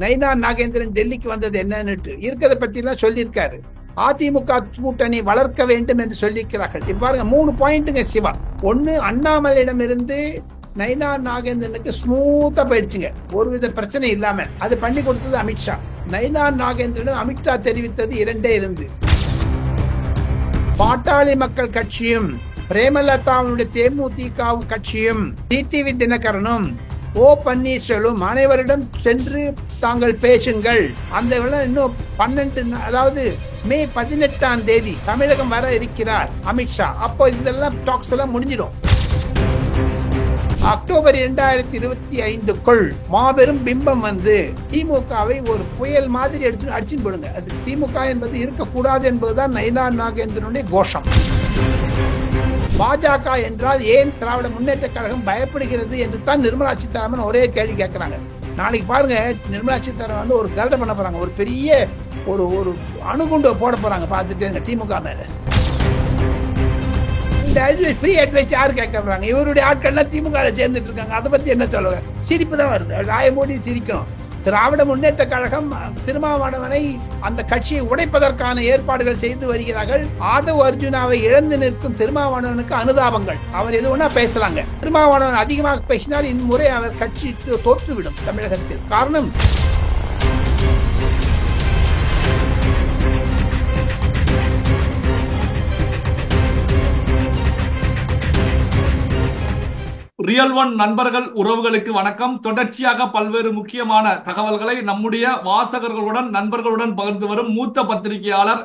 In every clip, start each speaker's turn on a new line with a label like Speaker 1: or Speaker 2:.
Speaker 1: நயினா நாகேந்திரன் டெல்லிக்கு வந்தது என்னன்னு இருக்கிறத பத்தி எல்லாம் சொல்லியிருக்காரு. அதிமுக கூட்டணி வளர்க்க வேண்டும் என்று சொல்லியிருக்கிறார்கள். பாருங்க 3 பாயிண்ட்டுங்க சிவா. ஒன்னு, அண்ணாமலையிடமிருந்து நயினா நாகேந்திரனுக்கு ஸ்மூத்தா போயிடுச்சுங்க, ஒருவித பிரச்சனை இல்லாம. அது பண்ணி கொடுத்தது அமித்ஷா. நயினா நாகேந்திரனும் அமித்ஷா தெரிவித்தது 2 இருந்து. பாட்டாளி மக்கள் கட்சியும் பிரேமலதாவுடைய தேமுதிக கட்சியும் டிடிவி தினகரனும் ஓ பன்னீர்செல்வம் அனைவரிடம் சென்று தாங்கள் பேசுங்கள். அந்த இன்னும் 12, அதாவது மே 18ஆம் தேதி தமிழகம் வர இருக்கிறார் அமித்ஷா. அப்போ இதெல்லாம் டாக்ஸ் எல்லாம் முடிஞ்சிடும். அக்டோபர் 2025க்குள் மாபெரும் பிம்பம் வந்து திமுகவை ஒரு புயல் மாதிரி எடுத்து அடிச்சுன்னு போடுங்க. அது திமுக என்பது இருக்கக்கூடாது என்பதுதான் நயினா நாகேந்திரனுடைய கோஷம். பாஜக என்றால் ஏன் திராவிட முன்னேற்ற கழகம் பயப்படுகிறது என்று தான் நிர்மலா சீதாராமன் ஒரே கேள்வி கேட்கிறாங்க. நாளைக்கு பாருங்க, நிர்மலா சீதாராமன் வந்து ஒரு கரடை பண்ண போறாங்க, ஒரு பெரிய ஒரு அணுகுண்டு போட போறாங்க. பார்த்துட்டு திமுக மேல ஃப்ரீ அட்வைஸ் யாரு கேட்க போறாங்க? இவருடைய ஆட்கள்லாம் திமுக சேர்ந்துட்டு இருக்காங்க. அதை பத்தி என்ன சொல்லுவாங்க? சிரிப்பு தான் வருது. ராயமோடி சிரிக்கணும். திராவிட முன்னேற்ற கழகம் திருமாவளவனை அந்த கட்சியை உடைப்பதற்கான ஏற்பாடுகள் செய்து வருகிறார்கள். ஆதவ் அர்ஜுனாவை இழந்து நிற்கும் திருமாவளவனுக்கு அனுதாபங்கள். அவர் எது ஒண்ணா பேசலாங்க. திருமாவளவன் அதிகமாக பேசினால் இம்முறை அவர் கட்சி தோற்றுவிடும் தமிழகத்தில். காரணம்,
Speaker 2: ரியல் ஒன் நண்பர்கள் உறவுகளுக்கு வணக்கம். தொடர்ச்சியாக பல்வேறு முக்கியமான தகவல்களை நம்முடைய வாசகர்களுடன் நண்பர்களுடன் பகிர்ந்து வரும் மூத்த பத்திரிகையாளர்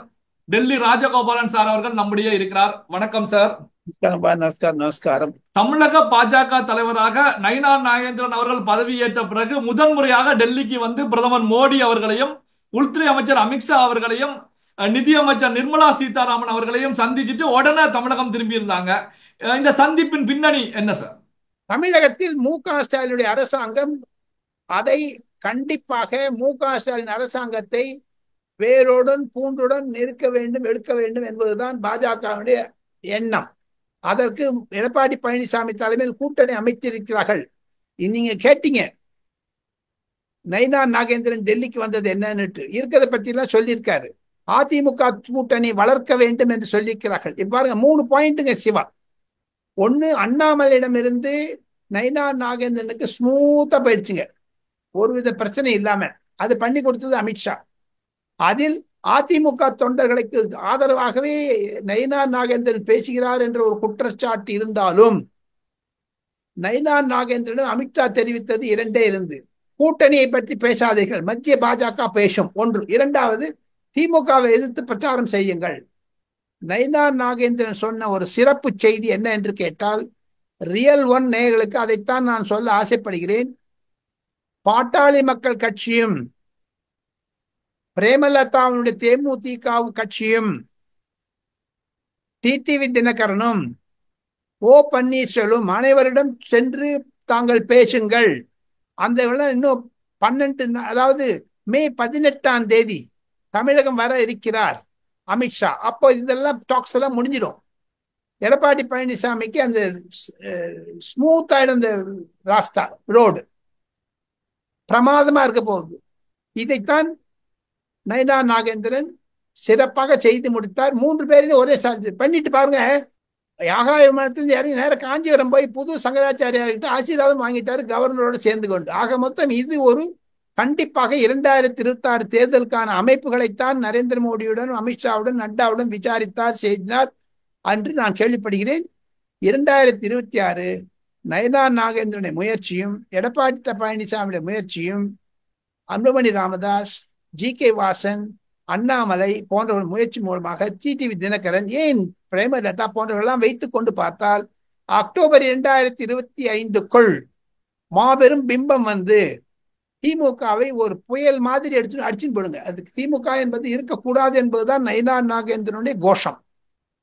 Speaker 2: டெல்லி ராஜகோபாலன் சார் அவர்கள் நம்முடைய இருக்கிறார். வணக்கம் சார்.
Speaker 1: நமஸ்காரம்.
Speaker 2: தமிழக பாஜக தலைவராக நயினா நாகேந்திரன் அவர்கள் பதவியேற்ற பிறகு முதன்முறையாக டெல்லிக்கு வந்து பிரதமர் மோடி அவர்களையும் உள்துறை அமைச்சர் அமித்ஷா அவர்களையும் நிதியமைச்சர் நிர்மலா சீதாராமன் அவர்களையும் சந்திச்சுட்டு உடனே தமிழகம் திரும்பி இருந்தாங்க. இந்த சந்திப்பின் பின்னணி என்ன சார்?
Speaker 1: தமிழகத்தில் மு.க. ஸ்டாலினுடைய அரசாங்கம் அதை கண்டிப்பாக மு.க. ஸ்டாலின் அரசாங்கத்தை வேரோடன் பூண்டுடன் நிறுத்த வேண்டும், எடுக்க வேண்டும் என்பதுதான் பாஜகவுடைய எண்ணம். அதற்கு எடப்பாடி பழனிசாமி தலைமையில் கூட்டணி அமைத்திருக்கிறார்கள். நீங்க கேட்டீங்க நயினா நாகேந்திரன் டெல்லிக்கு வந்தது என்னன்னு இருக்கிறத பத்தி எல்லாம் சொல்லியிருக்காரு. அதிமுக கூட்டணி வளர்க்க வேண்டும் என்று சொல்லியிருக்கிறார்கள். பாருங்க 3 பாயிண்ட்டுங்க சிவா. ஒன்னு, அண்ணாமலையிடமிருந்து நயினா நாகேந்திரனுக்கு ஸ்மூத்தா போயிடுச்சுங்க, ஒருவித பிரச்சனை இல்லாம. அது பண்ணி கொடுத்தது அமித்ஷா. அதில் அதிமுக தொண்டர்களுக்கு ஆதரவாகவே நயினா நாகேந்திரன் பேசுகிறார் என்ற ஒரு குற்றச்சாட்டு இருந்தாலும் நயினா நாகேந்திரனும் அமித்ஷா தெரிவித்தது 2 இருந்து. கூட்டணியை பற்றி பேசாதீர்கள், மத்திய பாஜக பேசும். ஒன்று. இரண்டாவது, திமுகவை எதிர்த்து பிரச்சாரம் செய்யுங்கள். நயினா நாகேந்திரன் சொன்ன ஒரு சிறப்பு செய்தி என்ன என்று கேட்டால், ரியல் ஒன் நேயர்களுக்கு அதைத்தான் நான் சொல்ல ஆசைப்படுகிறேன். பாட்டாளி மக்கள் கட்சியும் பிரேமலதாவுடைய தேமுதிக கட்சியும் டிடிவி தினகரனும் ஓ பன்னீர்செல்வம் அனைவரிடம் சென்று தாங்கள் பேசுங்கள். அந்த இன்னும் 12, அதாவது மே 18ஆம் தேதி தமிழகம் வர இருக்கிறார் அமித்ஷா. அப்போ இதெல்லாம் டாக்ஸ் எல்லாம் முடிஞ்சிடும். எடப்பாடி பழனிசாமிக்கு அந்த ஸ்மூத் ஆயிடும், அந்த ராஸ்தா ரோடு பிரமாதமா இருக்க போகுது. இதைத்தான் நயினா நாகேந்திரன் சிறப்பாக செய்து முடித்தார். 3 பேரையும் ஒரே பண்ணிட்டு பாருங்க. ஆகாய விமானத்திலிருந்து இறங்கி நேரம் காஞ்சிபுரம் போய் புது சங்கராச்சாரியார்கிட்ட ஆசீர்வாதம் வாங்கிட்டாரு, கவர்னரோடு சேர்ந்து கொண்டு. ஆக மொத்தம் இது ஒரு கண்டிப்பாக 2026 தேர்தலுக்கான அமைப்புகளைத்தான் நரேந்திர மோடியுடன், அமித்ஷாவுடன், நட்டாவுடன் விசாரித்தார், செய்தார் என்று நான் கேள்விப்படுகிறேன். 2026 நயினா நாகேந்திரனுடைய முயற்சியும் எடப்பாடி பழனிசாமியுடைய முயற்சியும் அன்புமணி ராமதாஸ், ஜி.கே. வாசன், அண்ணாமலை போன்றவர்கள் முயற்சி மூலமாக டிடிவி தினகரன், ஏன் பிரேமலதா போன்றவர்களெல்லாம் வைத்துக் கொண்டு பார்த்தால் அக்டோபர் 2025க்குள் மாபெரும் பிம்பம் வந்து திமுகவை ஒரு புயல் மாதிரி எடுத்து அடிச்சுன்னு போடுங்க. அதுக்கு திமுக என்பது இருக்கக்கூடாது என்பதுதான் நயினா நாகேந்திரனுடைய கோஷம்.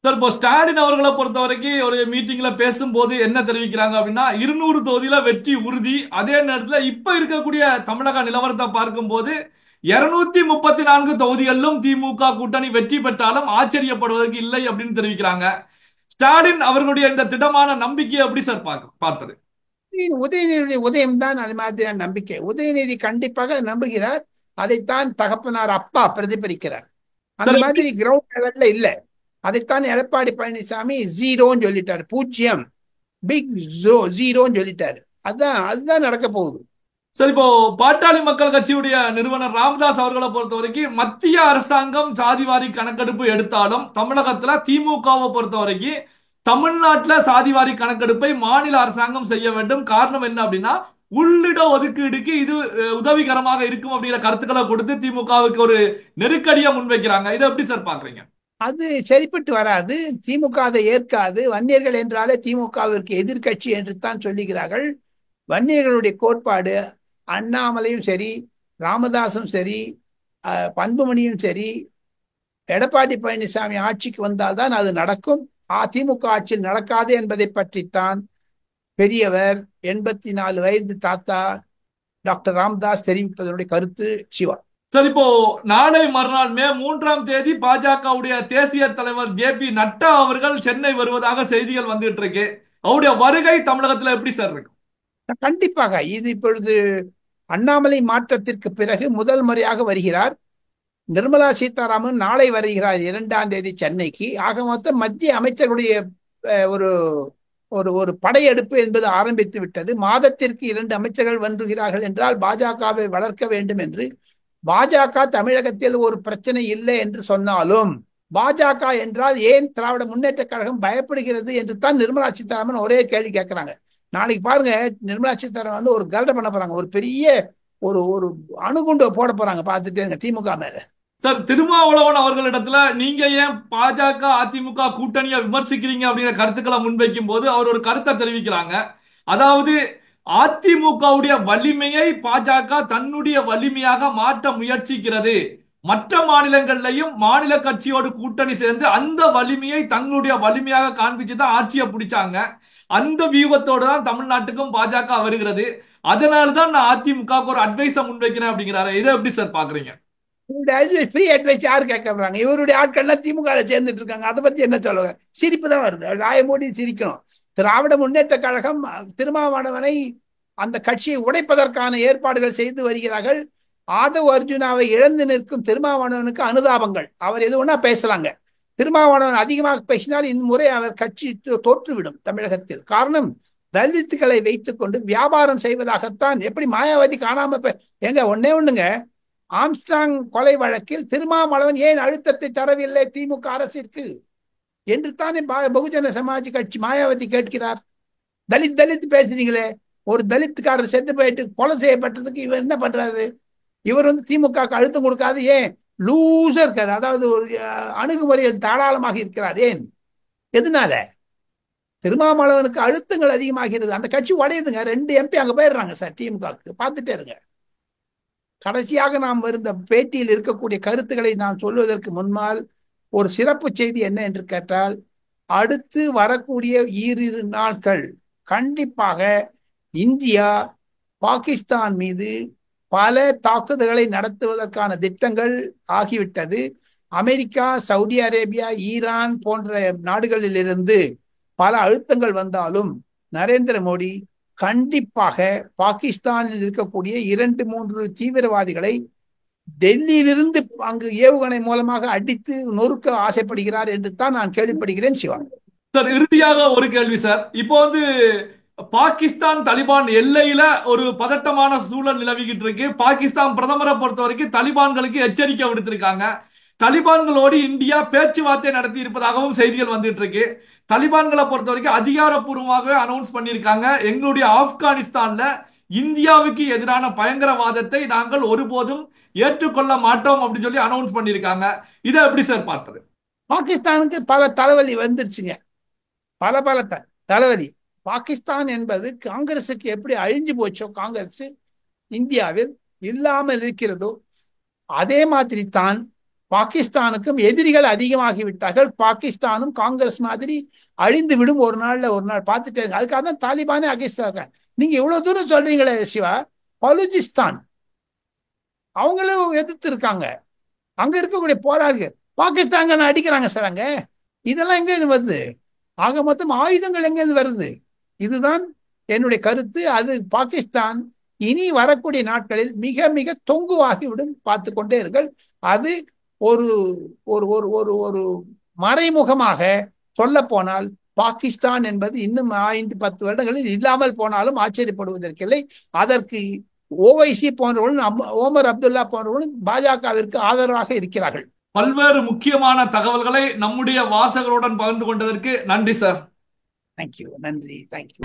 Speaker 2: சார், இப்போ ஸ்டாலின் அவர்களை பொறுத்த வரைக்கும் ஒரு மீட்டிங்ல பேசும்போது என்ன தெரிவிக்கிறாங்க அப்படின்னா, 200 தொகுதியில வெற்றி உறுதி. அதே நேரத்தில் இப்ப இருக்கக்கூடிய தமிழக நிலவரத்தை பார்க்கும்போது 234 தொகுதிகளிலும் திமுக கூட்டணி வெற்றி பெற்றாலும் ஆச்சரியப்படுவதற்கு இல்லை அப்படின்னு தெரிவிக்கிறாங்க. ஸ்டாலின் அவர்களுடைய இந்த திடமான நம்பிக்கையை எப்படி சார் பார்த்தது?
Speaker 1: உதயநிதியுடைய உதயம் தான் அது மாதிரியான நம்பிக்கை. உதயநிதி கண்டிப்பாக நம்புகிறார். அதைத்தான் தகப்பனார் அப்பா பிரதிபலிக்கிறார். அந்த
Speaker 2: சார் எப்படி
Speaker 1: மாதிரி கிரவுண்ட் லெவல்ல இல்ல. அதைத்தான் எடப்பாடி பழனிசாமி ஜீரோன்னு சொல்லிட்டாரு. பூஜ்ஜியம், பிக் ஜீரோன்னு சொல்லிட்டாரு. அதுதான் நடக்க போகுது.
Speaker 2: சார் இப்போ பாட்டாளி மக்கள் கட்சியுடைய நிறுவனர் ராமதாஸ் அவர்களை பொறுத்த வரைக்கும் மத்திய அரசாங்கம் சாதிவாரி கணக்கெடுப்பு எடுத்தாலும் தமிழகத்துல திமுகவை பொறுத்த வரைக்கும் தமிழ்நாட்டுல சாதிவாரி கணக்கெடுப்பை மாநில அரசாங்கம் செய்ய வேண்டும். காரணம் என்ன அப்படின்னா உள்ளிட ஒதுக்கீடுக்கு இது உதவிகரமாக இருக்கும் அப்படிங்கிற கருத்துக்களை கொடுத்து திமுகவுக்கு ஒரு நெருக்கடியை முன்வைக்கிறாங்க. இதை எப்படி சார் பாக்குறீங்க?
Speaker 1: அது சரிப்பட்டு வராது. திமுக அதை ஏற்காது. வன்னியர்கள் என்றாலே திமுகவிற்கு எதிர்கட்சி என்று தான் சொல்லுகிறார்கள். வன்னியர்களுடைய கோட்பாடு அண்ணாமலையும் சரி, ராமதாசும் சரி, பண்புமணியும் சரி, எடப்பாடி பழனிசாமி ஆட்சிக்கு வந்தால்தான் அது நடக்கும். அதிமுக ஆட்சியில் நடக்காது என்பதை பற்றித்தான் பெரியவர் 84 வயது தாத்தா டாக்டர் ராமதாஸ் தெரிவிப்பதனுடைய கருத்து. சிவா
Speaker 2: சார் இப்போ நாளை மறுநாள் மே 3ஆம் தேதி பாஜகவுடைய தேசிய தலைவர் ஜே.பி. நட்டா அவர்கள் சென்னை வருவதாக செய்திகள் வந்துட்டு இருக்கு. அவருடைய வருகை தமிழகத்துல எப்படி சார் இருக்கும்?
Speaker 1: கண்டிப்பாக இது இப்பொழுது அண்ணாமலை மாற்றத்திற்கு பிறகு முதல் முறையாக வருகிறார். நிர்மலா சீதாராமன் நாளை வருகிறார் 2ஆம் தேதி சென்னைக்கு. ஆக மொத்தம் மத்திய அமைச்சருடைய ஒரு ஒரு ஒரு படையெடுப்பு என்பது ஆரம்பித்து விட்டது. மாதத்திற்கு 2 அமைச்சர்கள் வருகிறார்கள் என்றால் பாஜகவை வளர்க்க வேண்டும் என்று. பாஜக தமிழகத்தில் ஒரு பிரச்சனை இல்லை என்று சொன்னாலும் பாஜக என்றால் ஏன் திராவிட முன்னேற்ற கழகம் பயப்படுகிறது என்று தான் நிர்மலா சீதாராமன் ஒரே கேள்வி கேட்கிறாங்க. நாளைக்கு பாருங்க, நிர்மலா சீதாராமன் வந்து ஒரு கரடை பண்ண போறாங்க. ஒரு பெரிய ஒரு ஒரு அணுகுண்டு போட போறாங்க. பார்த்துட்டேங்க திமுக மேல.
Speaker 2: சார் திருமாவளவன் அவர்களிடத்துல நீங்க ஏன் பாஜக அதிமுக கூட்டணியை விமர்சிக்கிறீங்க அப்படிங்கிற கருத்துக்களை முன்வைக்கும் போது அவர் ஒரு கருத்தை தெரிவிக்கிறாங்க. அதாவது அதிமுகவுடைய வலிமையை பாஜக தன்னுடைய வலிமையாக மாற்ற முயற்சிக்கிறது. மற்ற மாநிலங்கள்லையும் மாநில கட்சியோடு கூட்டணி சேர்ந்து அந்த வலிமையை தங்களுடைய வலிமையாக காண்பிச்சு தான் ஆட்சியை பிடிச்சாங்க. அந்த வியூகத்தோடு தான் தமிழ்நாட்டுக்கும் பாஜக வருகிறது. அதனாலதான் நான் அதிமுகவுக்கு ஒரு அட்வைஸை முன்வைக்கிறேன் அப்படிங்கிறாரு. இதை எப்படி சார் பாக்குறீங்க?
Speaker 1: ஃப்ரீ அட்வைஸ் யாரு கேட்க போறாங்க? இவருடைய ஆட்கள்லாம் திமுக சேர்ந்துட்டு இருக்காங்க. அதை பத்தி என்ன சொல்லுங்க? சிரிப்பு தான் வருது. ராய மோடி சிரிக்கணும். திராவிட முன்னேற்ற கழகம் திருமாவளவனை அந்த கட்சியை உடைப்பதற்கான ஏற்பாடுகள் செய்து வருகிறார்கள். ஆதவ் அர்ஜுனாவை இழந்து நிற்கும் திருமாவளவனுக்கு அனுதாபங்கள். அவர் எது ஒண்ணா பேசலாங்க. திருமாவளவன் அதிகமாக பேசினால் இம்முறை அவர் கட்சி தோற்றுவிடும் தமிழகத்தில். காரணம், தலித்துக்களை வைத்துக் கொண்டு வியாபாரம் செய்வதாகத்தான். எப்படி மாயாவதி காணாம எங்க ஒன்னே ஒண்ணுங்க, ஆம்ஸ்டாங் கொலை வழக்கில் திருமாவளவன் ஏன் அழுத்தத்தை தரவில்லை திமுக அரசிற்கு என்று தானே பகுஜன சமாஜ் கட்சி மாயாவதி கேட்கிறார். தலித் பேசுறீங்களே, ஒரு தலித்துக்காரர் செத்து போயிட்டு கொலை செய்யப்பட்டதுக்கு இவர் என்ன பண்றாரு? இவர் வந்து திமுக அழுத்தம் கொடுக்காது. ஏன்? லூசா இருக்காது. அதாவது ஒரு அணுகுமுறையில் தாராளமாக இருக்கிறார். ஏன்? எதனால? திருமாவளவனுக்கு அழுத்தங்கள் அதிகமாகிறது. அந்த கட்சி உடையுதுங்க. 2 எம்பி அங்க போயிடுறாங்க சார் திமுகவுக்கு. பார்த்துட்டே இருங்க. கடைசியாக நாம் இருந்த பேட்டியில் இருக்கக்கூடிய கருத்துக்களை நான் சொல்வதற்கு முன்னால் ஒரு சிறப்பு செய்தி என்ன என்று கேட்டால், அடுத்து வரக்கூடிய 2 நாட்கள் கண்டிப்பாக இந்தியா பாகிஸ்தான் மீது பல தாக்குதல்களை நடத்துவதற்கான திட்டங்கள் ஆகிவிட்டது. அமெரிக்கா, சவுதி அரேபியா, ஈரான் போன்ற நாடுகளில் இருந்து பல அழுத்தங்கள் வந்தாலும் நரேந்திர மோடி கண்டிப்பாக பாகிஸ்தானில் இருக்கக்கூடிய 2-3 தீவிரவாதிகளை டெல்லியிலிருந்து அங்கு ஏவுகணை மூலமாக அடித்து நொறுக்க ஆசைப்படுகிறார் என்று தான் நான் கேள்விப்படுகிறேன். சிவா
Speaker 2: சார் இறுதியாக ஒரு கேள்வி சார். இப்போ வந்து பாகிஸ்தான் தாலிபான் எல்லையில ஒரு பதட்டமான சூழல் நிலவிக்கிட்டு இருக்கு. பாகிஸ்தான் பிரதமரை பொறுத்த வரைக்கும் தாலிபான்களுக்கு எச்சரிக்கை விடுத்திருக்காங்க. தாலிபான்களோடு இந்தியா பேச்சுவார்த்தை நடத்தி இருப்பதாகவும் செய்திகள் வந்துட்டு இருக்கு. தாலிபான்களை பொறுத்த வரைக்கும் அதிகாரப்பூர்வமாகவே அனௌன்ஸ் பண்ணியிருக்காங்க, எங்களுடைய ஆப்கானிஸ்தான்ல இந்தியாவுக்கு எதிரான பயங்கரவாதத்தை நாங்கள் ஒருபோதும் ஏற்றுக்கொள்ள மாட்டோம் அப்படின்னு சொல்லி அனௌன்ஸ் பண்ணியிருக்காங்க. இதை எப்படி சார் பார்ப்பது?
Speaker 1: பாகிஸ்தானுக்கு பல தலைவலி வந்துருச்சுங்க. பல தலைவலி. பாகிஸ்தான் என்பது காங்கிரசுக்கு எப்படி அழிஞ்சு போச்சோ, காங்கிரஸ் இந்தியாவில் இல்லாமல் இருக்கிறதோ அதே மாதிரி தான் பாகிஸ்தானுக்கும் எதிரிகள் அதிகமாகிவிட்டார்கள். பாகிஸ்தானும் காங்கிரஸ் மாதிரி அழிந்து விடும் ஒரு நாள்ல ஒரு நாள். பார்த்துட்டே. அதுக்காக தான் தாலிபானே அகேன்ஸ்டாக. நீங்க இவ்வளவு தூரம் சொல்றீங்களே சிவா, பலுச்சிஸ்தான் அவங்களும் எதிர்த்து இருக்காங்க. அங்க இருக்கக்கூடிய போராளிகள் பாகிஸ்தான் அடிக்கிறாங்க சார். அங்க இதெல்லாம் எங்க வருது? ஆக மொத்தம் ஆயுதங்கள் எங்க வருது? இதுதான் என்னுடைய கருத்து. அது பாகிஸ்தான் இனி வரக்கூடிய நாட்களில் மிக மிக தொங்குவாகிவிடும். பார்த்து கொண்டே இருங்கள். அது ஒரு ஒரு ஒரு ஒரு ஒரு மறைமுகமாக சொல்ல போனால் பாகிஸ்தான் என்பது இன்னும் 5-10 வருடங்களில் இல்லாமல் போனாலும் ஆச்சரியப்படுவதற்கில்லை. அதற்கு ஓவைசி போன்றவர்களும் ஓமர் அப்துல்லா போன்றவர்களும் பாஜகவிற்கு ஆதரவாக இருக்கிறார்கள்.
Speaker 2: பல்வேறு முக்கியமான தகவல்களை நம்முடைய வாசகருடன் பகிர்ந்து கொண்டதற்கு நன்றி சார்.
Speaker 1: தேங்க்யூ. நன்றி. தேங்க்யூ.